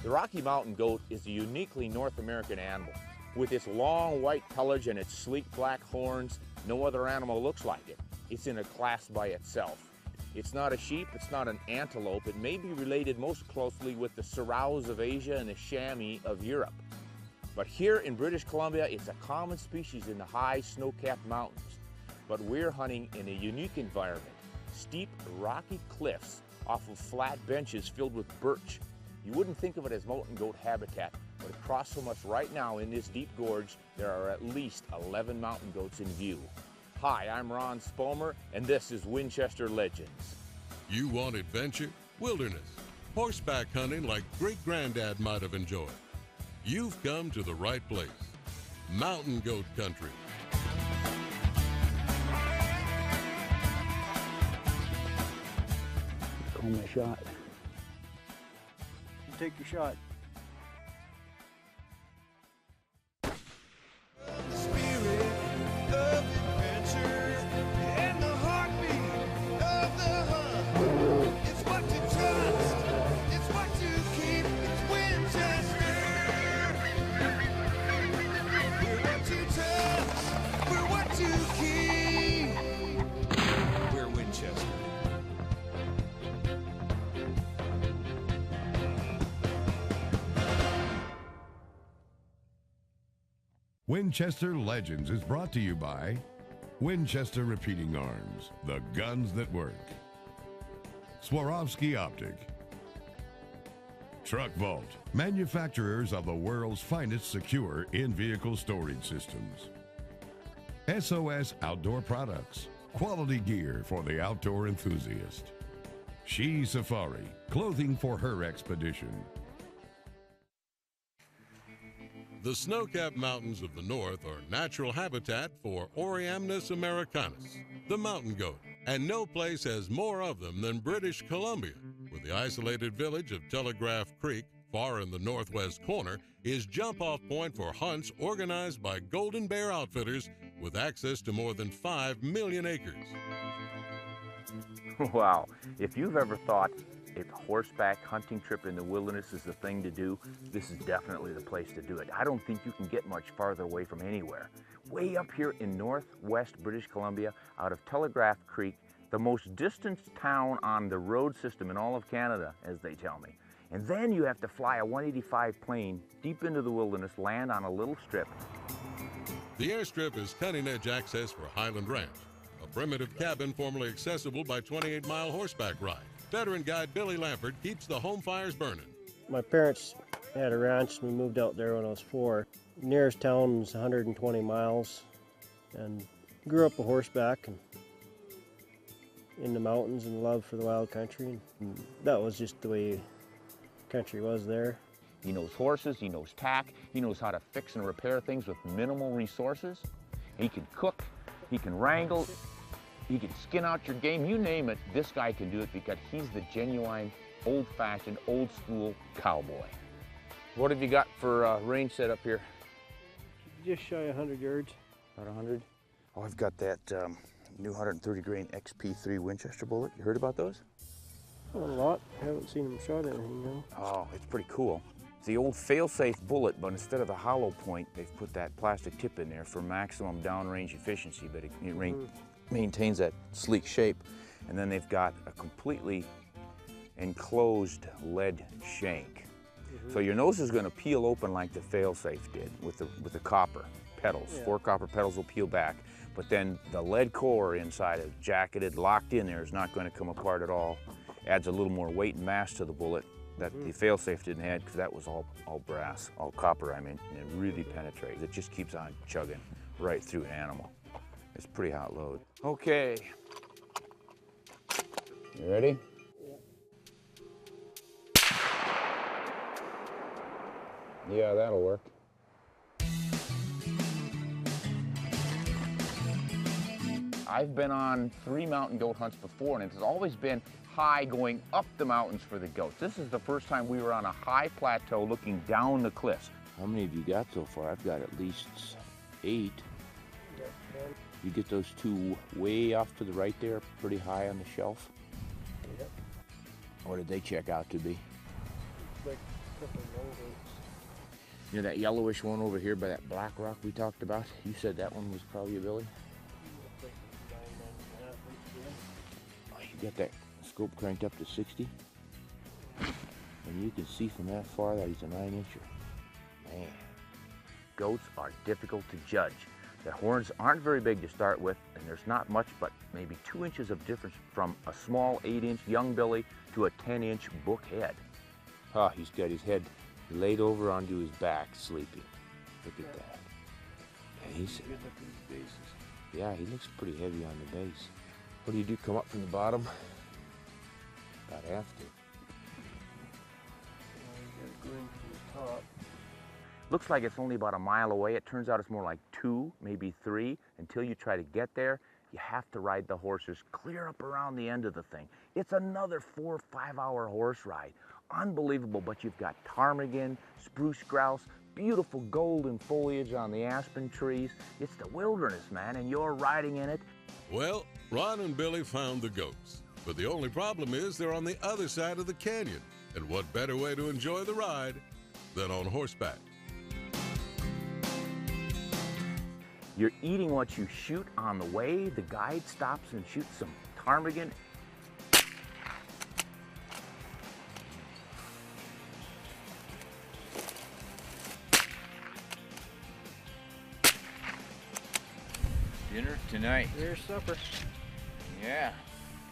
The Rocky Mountain goat is a uniquely North American animal. With its long white pelage and its sleek black horns, no other animal looks like it. It's in a class by itself. It's not a sheep, it's not an antelope. It may be related most closely with the soraus of Asia and the chamois of Europe. But here in British Columbia, it's a common species in the high snow-capped mountains. But we're hunting in a unique environment. Steep, rocky cliffs off of flat benches filled with birch. You wouldn't think of it as mountain goat habitat, but across from us right now in this deep gorge, there are at least 11 mountain goats in view. Hi, I'm Ron Spomer, and this is Winchester Legends. You want adventure, wilderness, horseback hunting like great-granddad might have enjoyed. You've come to the right place. Mountain goat country. Call my shot. Take your shot. Winchester Legends is brought to you by Winchester Repeating Arms, the guns that work. Swarovski Optic. Truck Vault, manufacturers of the world's finest secure in-vehicle storage systems. SOS Outdoor Products, quality gear for the outdoor enthusiast. She Safari, clothing for her expedition. The snow-capped mountains of the north are natural habitat for Oriamnus americanus, the mountain goat, and no place has more of them than British Columbia, where the isolated village of Telegraph Creek, far in the northwest corner, is jump-off point for hunts organized by Golden Bear Outfitters with access to more than 5 million acres. Wow, if you've ever thought a horseback hunting trip in the wilderness is the thing to do, this is definitely the place to do it. I don't think you can get much farther away from anywhere. Way up here in northwest British Columbia, out of Telegraph Creek, the most distant town on the road system in all of Canada, as they tell me. And then you have to fly a 185 plane deep into the wilderness, land on a little strip. The airstrip is cutting-edge access for Highland Ranch, a primitive cabin formerly accessible by 28-mile horseback ride. Veteran guide Billy Lampert keeps the home fires burning. My parents had a ranch and we moved out there when I was 4. Nearest town is 120 miles and grew up a horseback and in the mountains and love for the wild country. And that was just the way country was there. He knows horses, he knows tack, he knows how to fix and repair things with minimal resources. He can cook, he can wrangle, he can skin out your game, you name it, this guy can do it because he's the genuine, old-fashioned, old-school cowboy. What have you got for range set up here? Just shy of 100 yards. About 100? Oh, I've got that new 130 grain XP3 Winchester bullet. You heard about those? Not a lot. I haven't seen them shot anything though. Oh, it's pretty cool. It's the old fail-safe bullet, but instead of the hollow point, they've put that plastic tip in there for maximum downrange efficiency, but it maintains that sleek shape. And then they've got a completely enclosed lead shank. So your nose is going to peel open like the fail-safe did with the copper petals. Yeah. 4 copper petals will peel back, but then the lead core inside is jacketed, locked in there, is not going to come apart at all. Adds a little more weight and mass to the bullet that the fail-safe didn't have, because that was all brass, all copper, I mean, and it really penetrates. It just keeps on chugging right through an animal. It's a pretty hot load. Okay. You ready? Yeah, that'll work. I've been on 3 mountain goat hunts before, and it's always been high going up the mountains for the goats. This is the first time we were on a high plateau looking down the cliffs. How many have you got so far? I've got at least 8. You get those 2 way off to the right there, pretty high on the shelf? Yep. What did they check out to be? Like You know that yellowish one over here by that black rock we talked about? You said that one was probably a Billy? Oh, you got that scope cranked up to 60? And you can see from that far that he's a 9-incher. Man, goats are difficult to judge. Their horns aren't very big to start with, and there's not much but maybe 2 inches of difference from a small 8-inch young Billy to a 10-inch book head. Ah, he's got his head laid over onto his back, sleeping. Look at that. Yeah, he looks pretty heavy on the base. What do you do, come up from the bottom? About have to. Looks like it's only about a mile away. It turns out it's more like 2, maybe 3. Until you try to get there, you have to ride the horses clear up around the end of the thing. It's another 4 or 5 hour horse ride. Unbelievable, but you've got ptarmigan, spruce grouse, beautiful golden foliage on the aspen trees. It's the wilderness, man, and you're riding in it. Well, Ron and Billy found the goats, but the only problem is they're on the other side of the canyon. And what better way to enjoy the ride than on horseback? You're eating what you shoot on the way. The guide stops and shoots some ptarmigan. Dinner tonight. There's supper. Yeah,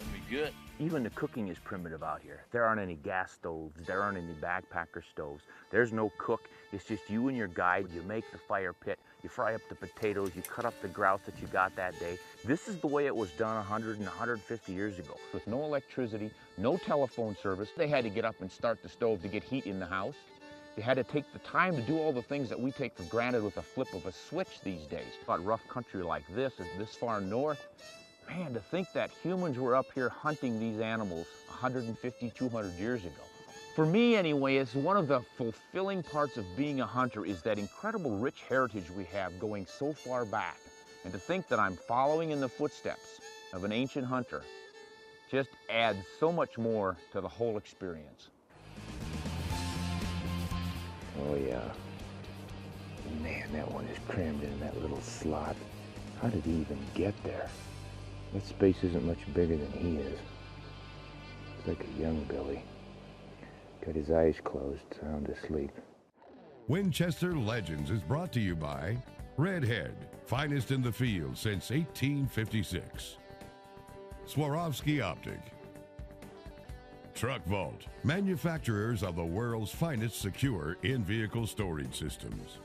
it'll be good. Even the cooking is primitive out here. There aren't any gas stoves. There aren't any backpacker stoves. There's no cook. It's just you and your guide. You make the fire pit. You fry up the potatoes. You cut up the grouse that you got that day. This is the way it was done 100 and 150 years ago. With no electricity, no telephone service. They had to get up and start the stove to get heat in the house. They had to take the time to do all the things that we take for granted with a flip of a switch these days. But rough country like this far north, man, to think that humans were up here hunting these animals 150, 200 years ago. For me anyway, it's one of the fulfilling parts of being a hunter is that incredible rich heritage we have going so far back. And to think that I'm following in the footsteps of an ancient hunter just adds so much more to the whole experience. Oh yeah. Man, that one is crammed in that little slot. How did he even get there? That space isn't much bigger than he is. It's like a young Billy. Got his eyes closed, sound asleep. Winchester Legends is brought to you by Redhead, finest in the field since 1856. Swarovski Optic. Truck Vault, manufacturers of the world's finest secure in-vehicle storage systems.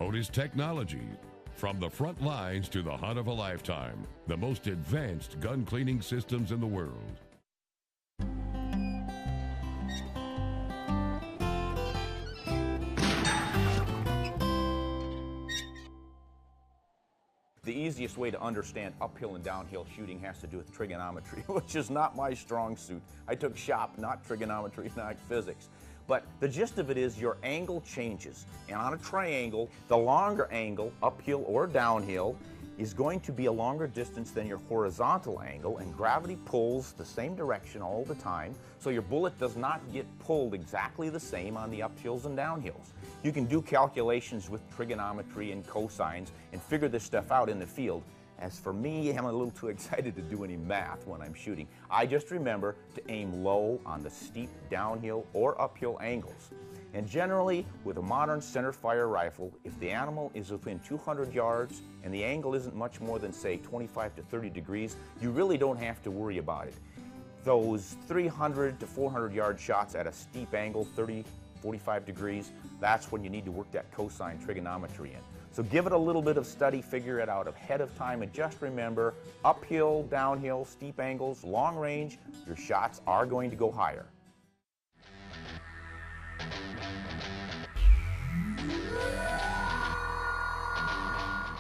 Otis Technology, from the front lines to the hunt of a lifetime, the most advanced gun cleaning systems in the world. The easiest way to understand uphill and downhill shooting has to do with trigonometry, which is not my strong suit. I took shop, not trigonometry, not physics. But the gist of it is your angle changes. And on a triangle, the longer angle, uphill or downhill, is going to be a longer distance than your horizontal angle, and gravity pulls the same direction all the time, so your bullet does not get pulled exactly the same on the uphills and downhills. You can do calculations with trigonometry and cosines and figure this stuff out in the field. As for me, I'm a little too excited to do any math when I'm shooting. I just remember to aim low on the steep downhill or uphill angles. And generally, with a modern center fire rifle, if the animal is within 200 yards and the angle isn't much more than, say, 25 to 30 degrees, you really don't have to worry about it. Those 300 to 400 yard shots at a steep angle, 30, 45 degrees, that's when you need to work that cosine trigonometry in. So give it a little bit of study, figure it out ahead of time, and just remember, uphill, downhill, steep angles, long range, your shots are going to go higher.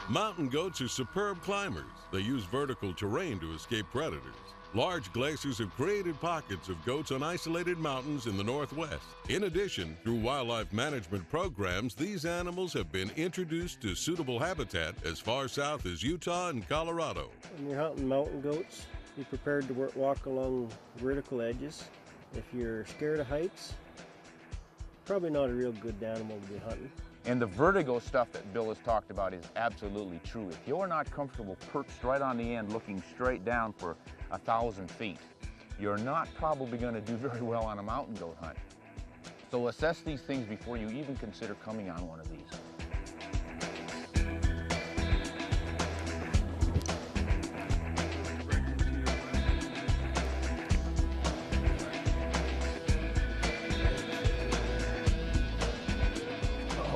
Mountain goats are superb climbers. They use vertical terrain to escape predators. Large glaciers have created pockets of goats on isolated mountains in the Northwest. In addition, through wildlife management programs, these animals have been introduced to suitable habitat as far south as Utah and Colorado. When you're hunting mountain goats, be prepared to walk along vertical edges. If you're scared of heights, Probably not a real good animal to be hunting. And the vertigo stuff that Bill has talked about is absolutely true. If you're not comfortable perched right on the end looking straight down for 1,000 feet, you're not probably going to do very well on a mountain goat hunt. So assess these things before you even consider coming on one of these.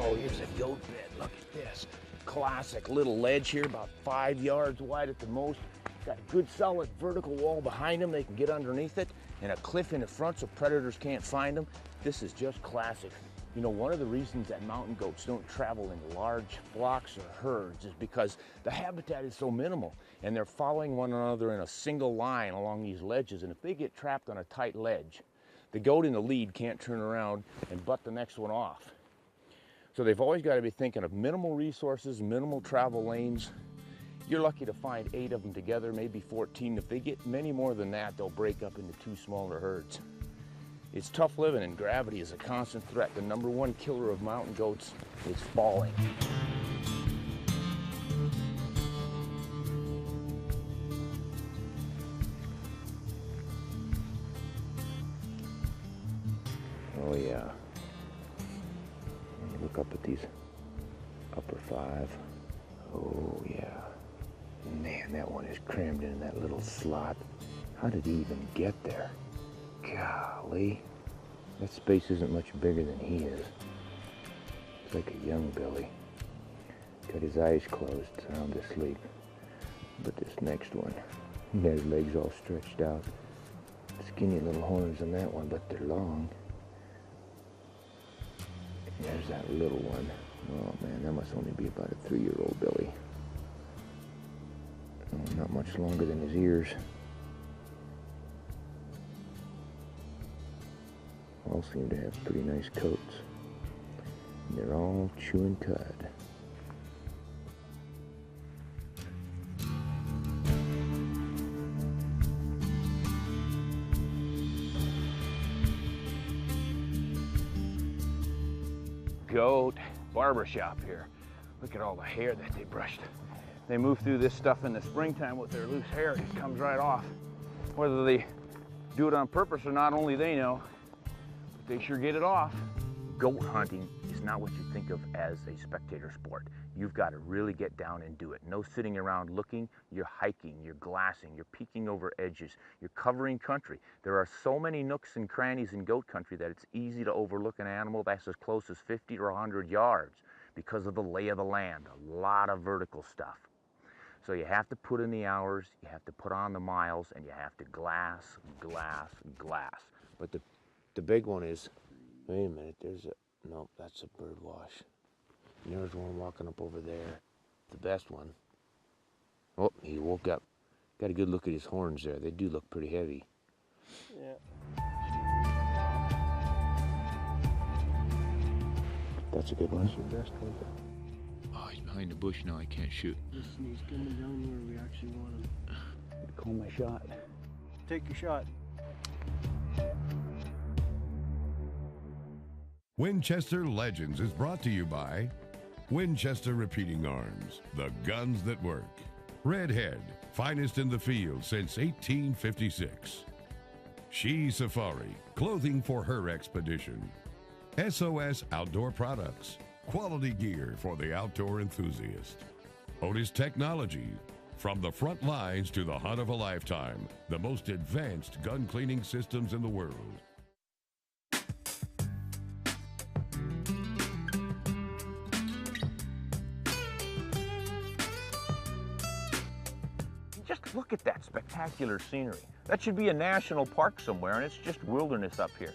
Oh, here's a goat bed. Look at this. Classic little ledge here, about 5 yards wide at the most. Got a good solid vertical wall behind them. They can get underneath it, and a cliff in the front so predators can't find them. This is just classic. You know, one of the reasons that mountain goats don't travel in large flocks or herds is because the habitat is so minimal, and they're following one another in a single line along these ledges. And if they get trapped on a tight ledge, the goat in the lead can't turn around and butt the next one off. So they've always got to be thinking of minimal resources, minimal travel lanes. You're lucky to find 8 of them together, maybe 14. If they get many more than that, they'll break up into 2 smaller herds. It's tough living, and gravity is a constant threat. The #1 killer of mountain goats is falling. Oh yeah. Look up at these upper 5. Oh yeah. Man, that one is crammed in that little slot. How did he even get there? Golly. That space isn't much bigger than he is. It's like a young Billy. Got his eyes closed, sound asleep. But this next one, he got his legs all stretched out. Skinny little horns on that one, but they're long. And there's that little one. Oh man, that must only be about a 3-year-old Billy. Oh, not much longer than his ears. All seem to have pretty nice coats. And they're all chewing cud. Goat barbershop here. Look at all the hair that they brushed. They move through this stuff in the springtime with their loose hair. It comes right off. Whether they do it on purpose or not, only they know. But they sure get it off. Goat hunting is not what you think of as a spectator sport. You've got to really get down and do it. No sitting around looking. You're hiking, you're glassing, you're peeking over edges, you're covering country. There are so many nooks and crannies in goat country that it's easy to overlook an animal that's as close as 50 or 100 yards because of the lay of the land. A lot of vertical stuff. So you have to put in the hours, you have to put on the miles, and you have to glass, glass, glass. But the big one is, wait a minute, there's a, nope, that's a bird wash. And there's one walking up over there, the best one. Oh, he woke up. Got a good look at his horns there. They do look pretty heavy. Yeah. That's a good one. That's your best one. Oh, he's behind the bush now. I can't shoot. He's coming down where we actually want him. Call my shot. Take your shot. Winchester Legends is brought to you by Winchester Repeating Arms, the guns that work. Redhead, finest in the field since 1856. She Safari, clothing for her expedition. SOS Outdoor Products, quality gear for the outdoor enthusiast. Otis Technology, from the front lines to the hunt of a lifetime, the most advanced gun cleaning systems in the world. Just look at that spectacular scenery. That should be a national park somewhere, and it's just wilderness up here.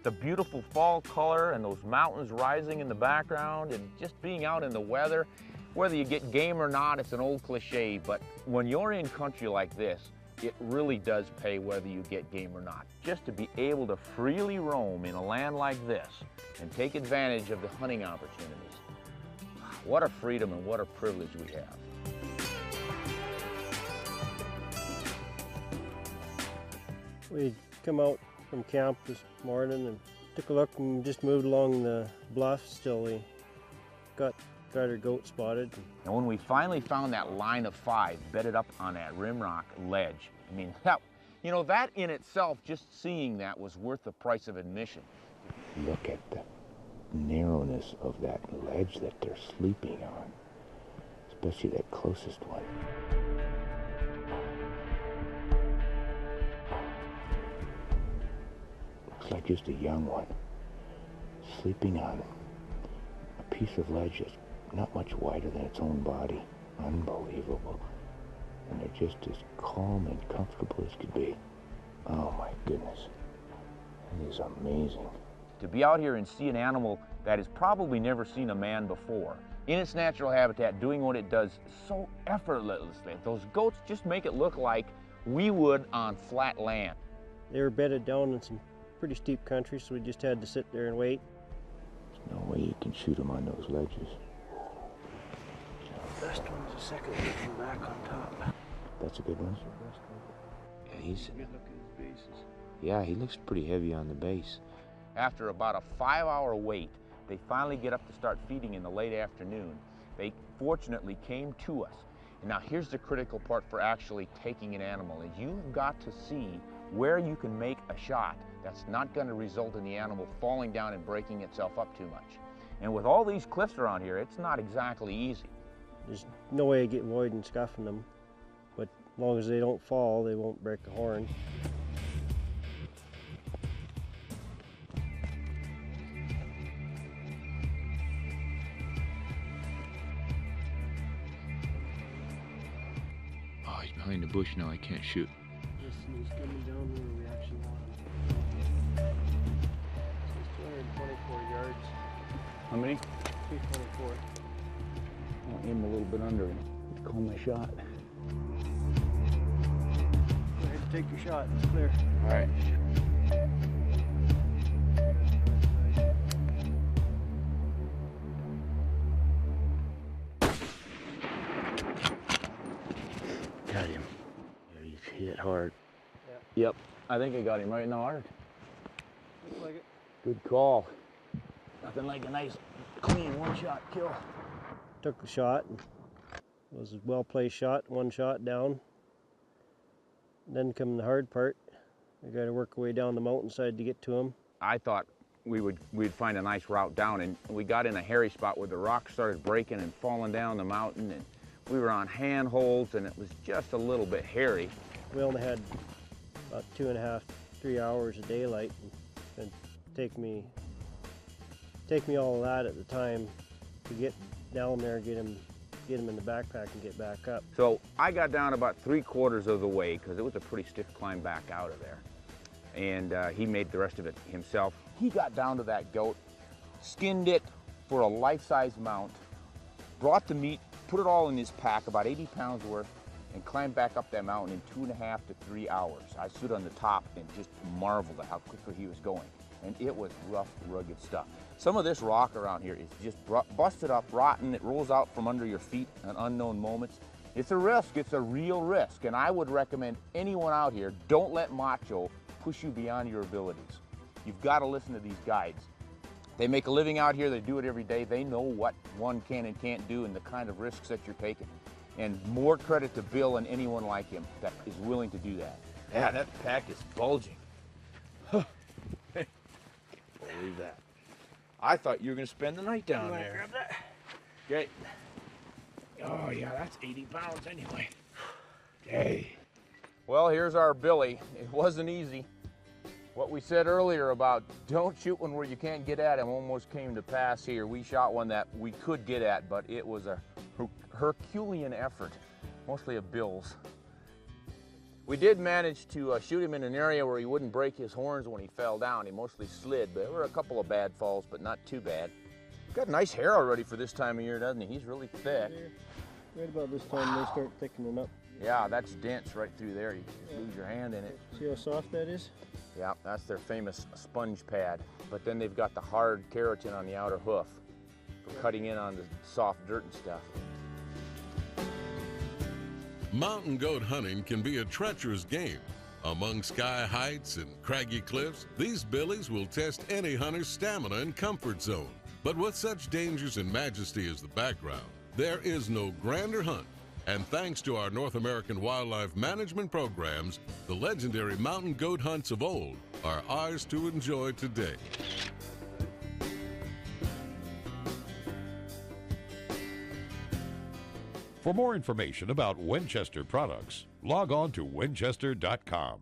The beautiful fall color and those mountains rising in the background and just being out in the weather. Whether you get game or not, it's an old cliche, but when you're in country like this, it really does pay whether you get game or not. Just to be able to freely roam in a land like this and take advantage of the hunting opportunities. What a freedom and what a privilege we have. We come out from camp this morning and Took a look and just moved along the bluffs till we got our goat spotted. And when we finally found that line of 5 bedded up on that rimrock ledge, I mean, that in itself, just seeing that was worth the price of admission. Look at the narrowness of that ledge that they're sleeping on, especially that closest one. Looks like just a young one sleeping on a piece of ledge that's not much wider than its own body. Unbelievable. And they're just as calm and comfortable as could be. Oh my goodness. It is amazing. To be out here and see an animal that has probably never seen a man before, in its natural habitat, doing what it does so effortlessly. Those goats just make it look like we would on flat land. They were bedded down in some pretty steep country, so we just had to sit there and wait. There's no way you can shoot them on those ledges. The best one's the second one from back on top. That's a good one. That's the best one. Yeah, he's... Good look at his bases. Yeah, he looks pretty heavy on the base. After about a 5-hour wait, they finally get up to start feeding in the late afternoon. They fortunately came to us. And now here's the critical part for actually taking an animal, is you've got to see where you can make a shot that's not going to result in the animal falling down and breaking itself up too much. And with all these cliffs around here, it's not exactly easy. There's no way of getting wide and scuffing them, but as long as they don't fall, they won't break a horn. Oh, he's behind the bush now, I can't shoot. Yes, and he's coming down where we actually want him. So he's 224 yards. How many? 224. I'll aim a little bit under him. Call my shot. Go ahead and take your shot, it's clear. All right. Got him. Yeah, he's hit hard. Yep, I think I got him right in the heart. Looks like it. Good call. Nothing like a nice, clean one-shot kill. Took the shot. It was a well-placed shot, one shot down. Then come the hard part. We got to work our way down the mountainside to get to him. I thought we'd find a nice route down, and we got in a hairy spot where the rocks started breaking and falling down the mountain, and we were on handholds, and it was just a little bit hairy. We only had about 2.5, 3 hours of daylight, and take me all of that at the time to get down there, get him in the backpack and get back up. So I got down about 3/4 of the way because it was a pretty stiff climb back out of there. And he made the rest of it himself. He got down to that goat, skinned it for a life-size mount, brought the meat, put it all in his pack, about 80 pounds worth, and climbed back up that mountain in 2.5 to 3 hours. I stood on the top and just marveled at how quickly he was going. And it was rough, rugged stuff. Some of this rock around here is just busted up, rotten. It rolls out from under your feet at unknown moments. It's a risk, it's a real risk. And I would recommend anyone out here, don't let macho push you beyond your abilities. You've got to listen to these guides. They make a living out here, they do it every day. They know what one can and can't do and the kind of risks that you're taking. And more credit to Bill and anyone like him that is willing to do that. Yeah, that pack is bulging. Believe that. I thought you were going to spend the night down there. Grab that. Okay. Oh yeah, that's 80 pounds anyway. Okay. Well, here's our Billy. It wasn't easy. What we said earlier about don't shoot one where you can't get at him almost came to pass here. We shot one that we could get at, but it was a Herculean effort, mostly of Bill's. We did manage to shoot him in an area where he wouldn't break his horns when he fell down. He mostly slid, but there were a couple of bad falls, but not too bad. He's got nice hair already for this time of year, doesn't he? He's really thick. Right about this time they start thickening up. Yeah, that's dense right through there. You just lose your hand in it. See how soft that is? Yeah, that's their famous sponge pad. But then they've got the hard keratin on the outer hoof for cutting in on the soft dirt and stuff. Mountain goat hunting can be a treacherous game, Among sky heights and craggy cliffs, these billies will test any hunter's stamina and comfort zone. But with such dangers and majesty as the background, there is no grander hunt. And thanks to our North American wildlife management programs, the legendary mountain goat hunts of old are ours to enjoy today. For more information about Winchester products, log on to winchester.com.